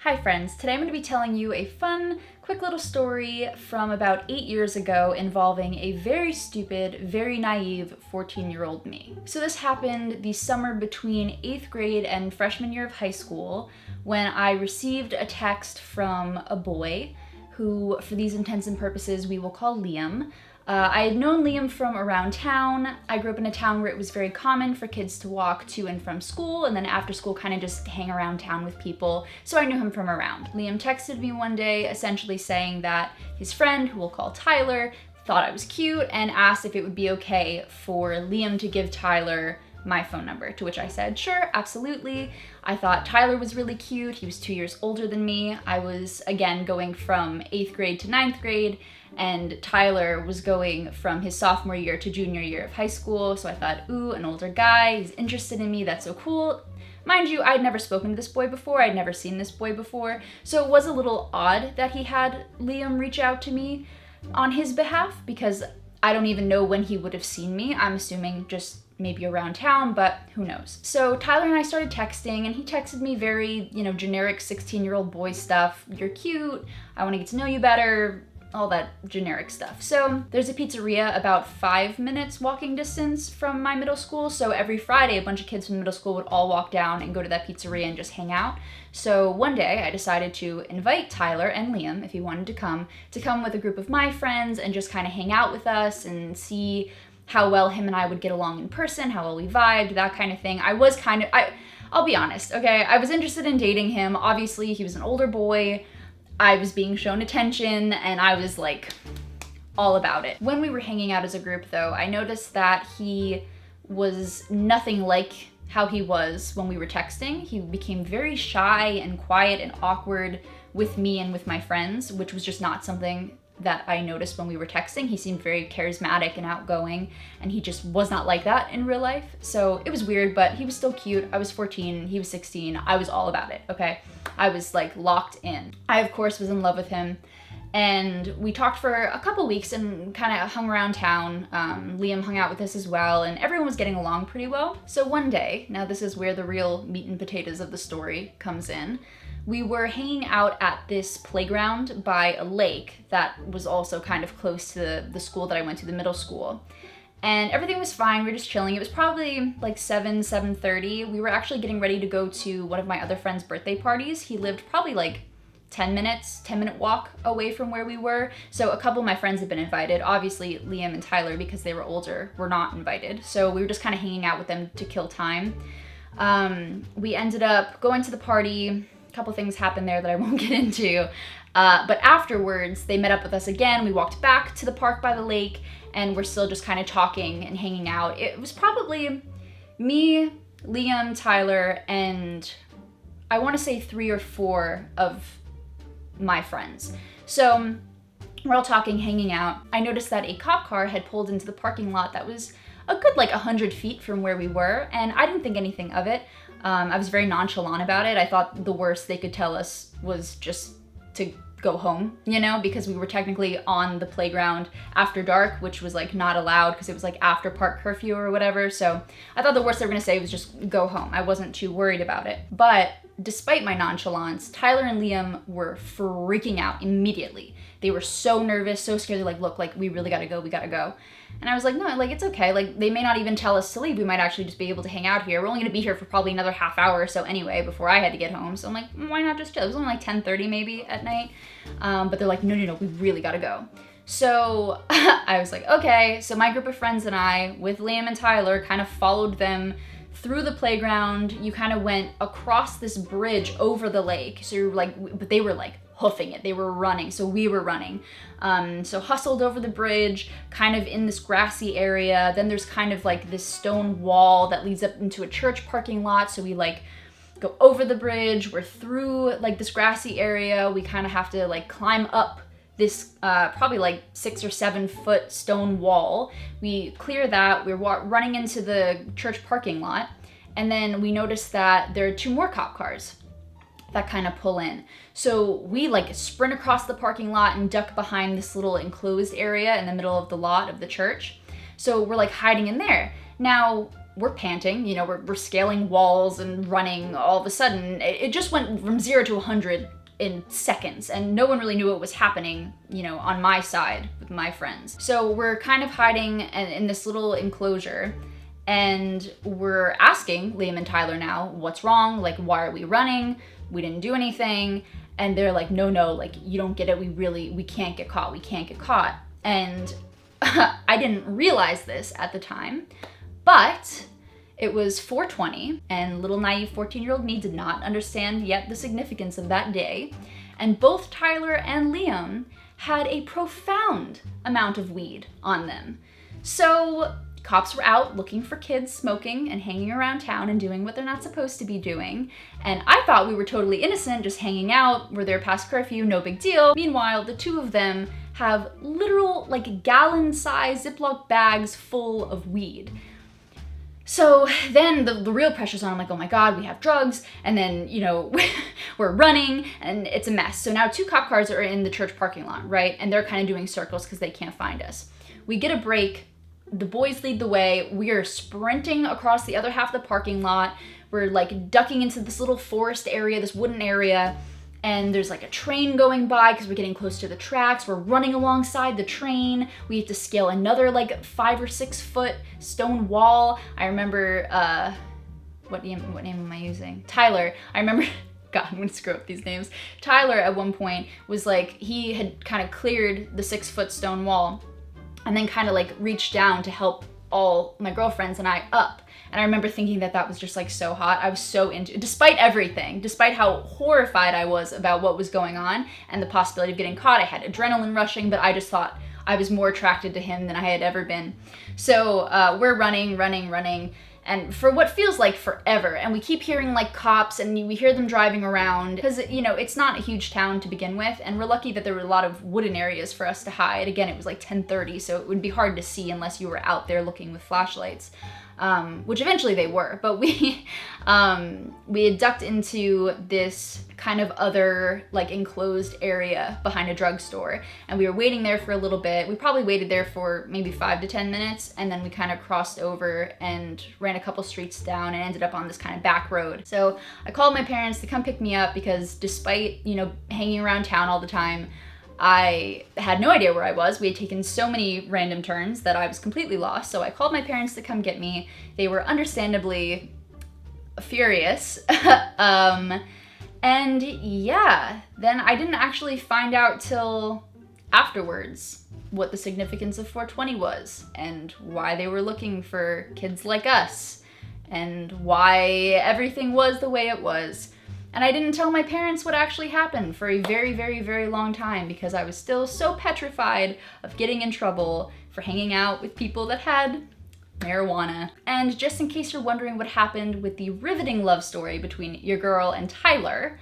Hi friends, today I'm going to be telling you a fun, quick little story from about 8 years ago involving a very stupid, very naive 14-year-old me. So this happened the summer between 8th grade and freshman year of high school when I received a text from a boy who, for these intents and purposes, we will call Liam. I had known Liam from around town. I grew up in a town where it was very common for kids to walk to and from school, and then after school kind of just hang around town with people, so I knew him from around. Liam texted me one day essentially saying that his friend, who we'll call Tyler, thought I was cute and asked if it would be okay for Liam to give Tyler my phone number, to which I said, sure, absolutely. I thought Tyler was really cute. He was 2 years older than me. I was, again, going from 8th grade to 9th grade, and Tyler was going from his sophomore year to junior year of high school, so I thought, ooh, an older guy, he's interested in me, that's so cool. Mind you, I'd never spoken to this boy before, I'd never seen this boy before, so it was a little odd that he had Liam reach out to me on his behalf, because I don't even know when he would have seen me. I'm assuming just maybe around town, but who knows. So Tyler and I started texting, and he texted me very, generic 16-year-old boy stuff. You're cute, I want to get to know you better, all that generic stuff. So there's a pizzeria about 5 minutes walking distance from my middle school, so every Friday a bunch of kids from middle school would all walk down and go to that pizzeria and just hang out. So one day I decided to invite Tyler and Liam, if he wanted to come with a group of my friends and just kind of hang out with us and see how well him and I would get along in person, how well we vibed, that kind of thing. I'll be honest, okay? I was interested in dating him. Obviously, he was an older boy. I was being shown attention, and I was like all about it. When we were hanging out as a group though, I noticed that he was nothing like how he was when we were texting. He became very shy and quiet and awkward with me and with my friends, which was just not something that I noticed when we were texting. He seemed very charismatic and outgoing, and he just was not like that in real life. So it was weird, but he was still cute. I was 14, he was 16. I was all about it, okay? I was like locked in. I, of course, was in love with him, and we talked for a couple weeks and kind of hung around town. Liam hung out with us as well, and everyone was getting along pretty well. So one day, now this is where the real meat and potatoes of the story comes in, we were hanging out at this playground by a lake that was also kind of close to the school that I went to, the middle school. And everything was fine, we were just chilling. It was probably like 7:30. We were actually getting ready to go to one of my other friend's birthday parties. He lived probably like 10-minute walk away from where we were. So a couple of my friends had been invited. Obviously Liam and Tyler, because they were older, were not invited. So we were just kind of hanging out with them to kill time. We ended up going to the party. A couple things happened there that I won't get into. But afterwards, they met up with us again. We walked back to the park by the lake, and we're still just kind of talking and hanging out. It was probably me, Liam, Tyler, and I want to say 3 or 4 of my friends. So we're all talking, hanging out. I noticed that a cop car had pulled into the parking lot that was a good 100 feet from where we were, and I didn't think anything of it. I was very nonchalant about it. I thought the worst they could tell us was just to go home, because we were technically on the playground after dark, which was not allowed because it was after park curfew or whatever. So I thought the worst they were gonna say was just go home. I wasn't too worried about it. But despite my nonchalance, Tyler and Liam were freaking out immediately. They were so nervous, so scared. They're like, look, we really gotta go, we gotta go. And I was like, no, it's okay. They may not even tell us to leave. We might actually just be able to hang out here. We're only gonna be here for probably another half hour or so anyway before I had to get home. So I'm like, why not just chill? It was only 10:30 maybe at night. But they're like, no, we really gotta go. So I was like, okay. So my group of friends and I, with Liam and Tyler, kind of followed them through the playground. You kind of went across this bridge over the lake. So you're but they were hoofing it. They were running, so we were running. So hustled over the bridge, kind of in this grassy area. Then there's kind of this stone wall that leads up into a church parking lot. So we go over the bridge. We're through this grassy area. We kind of have to climb up this probably 6 or 7 foot stone wall. We clear that. We're running into the church parking lot, and then we notice that there are 2 more cop cars that kind of pull in. So we sprint across the parking lot and duck behind this little enclosed area in the middle of the lot of the church. So we're hiding in there. Now, we're panting, you know, we're scaling walls and running. All of a sudden, it just went from 0 to 100 in seconds, and no one really knew what was happening, you know, on my side with my friends. So we're kind of hiding in this little enclosure, and we're asking Liam and Tyler now, what's wrong? Like, why are we running? We didn't do anything. And they're like, no, like, you don't get it. We can't get caught. We can't get caught. And I didn't realize this at the time, but it was 4:20, and little naive 14-year-old me did not understand yet the significance of that day. And both Tyler and Liam had a profound amount of weed on them. So cops were out looking for kids smoking and hanging around town and doing what they're not supposed to be doing. And I thought we were totally innocent, just hanging out. We're there past curfew, no big deal. Meanwhile, the two of them have literal, like, gallon-sized Ziploc bags full of weed. So then the real pressure's on. I'm like, oh my God, we have drugs. And then, you know, we're running and it's a mess. So now 2 cop cars are in the church parking lot, right? And they're kind of doing circles because they can't find us. We get a break. The boys lead the way. We are sprinting across the other half of the parking lot. We're like ducking into this little forest area, this wooden area. And there's like a train going by because we're getting close to the tracks. We're running alongside the train. We have to scale another like 5 or 6 foot stone wall. I remember, what name am I using? Tyler. I remember, God, I'm gonna screw up these names. Tyler at one point was like, he had kind of cleared the 6 foot stone wall and then kind of like reached down to help all my girlfriends and I up. And I remember thinking that was just like so hot. I was so into it, despite everything, despite how horrified I was about what was going on and the possibility of getting caught. I had adrenaline rushing, but I just thought I was more attracted to him than I had ever been. So we're running, and for what feels like forever. And we keep hearing like cops, and we hear them driving around because, you know, it's not a huge town to begin with. And we're lucky that there were a lot of wooden areas for us to hide. Again, it was like 10:30, so it would be hard to see unless you were out there looking with flashlights. Which eventually they were, but we had ducked into this kind of other like enclosed area behind a drugstore, and we were waiting there for a little bit. We probably waited there for maybe 5 to 10 minutes, and then we kind of crossed over and ran a couple streets down and ended up on this kind of back road. So I called my parents to come pick me up because despite, you know, hanging around town all the time, I had no idea where I was. We had taken so many random turns that I was completely lost. So I called my parents to come get me. They were understandably furious. And yeah, then I didn't actually find out till afterwards what the significance of 420 was and why they were looking for kids like us and why everything was the way it was. And I didn't tell my parents what actually happened for a very, very, very long time because I was still so petrified of getting in trouble for hanging out with people that had marijuana. And just in case you're wondering what happened with the riveting love story between your girl and Tyler,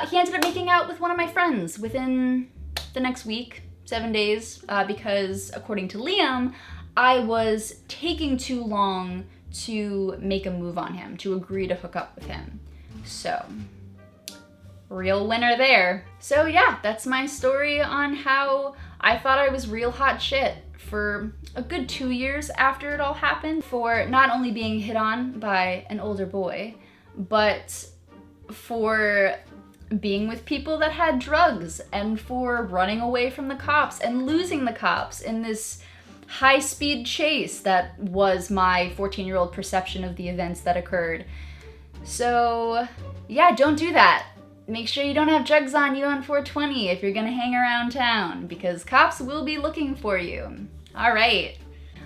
he ended up making out with one of my friends within the next week, 7 days, because according to Liam, I was taking too long to make a move on him, to agree to hook up with him. So, real winner there. So yeah, that's my story on how I thought I was real hot shit for a good 2 years after it all happened, for not only being hit on by an older boy, but for being with people that had drugs, and for running away from the cops and losing the cops in this high-speed chase that was my 14-year-old perception of the events that occurred. So yeah, don't do that. Make sure you don't have drugs on you on 420 if you're gonna hang around town, because cops will be looking for you. All right,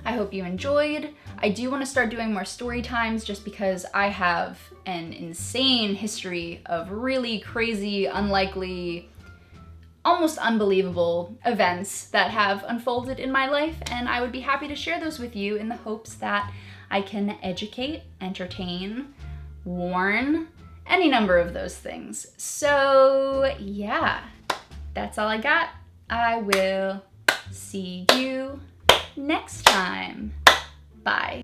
I hope you enjoyed. I do want to start doing more story times just because I have an insane history of really crazy, unlikely, almost unbelievable events that have unfolded in my life, and I would be happy to share those with you in the hopes that I can educate, entertain, warn, any number of those things. So yeah, that's all I got. I will see you next time. Bye.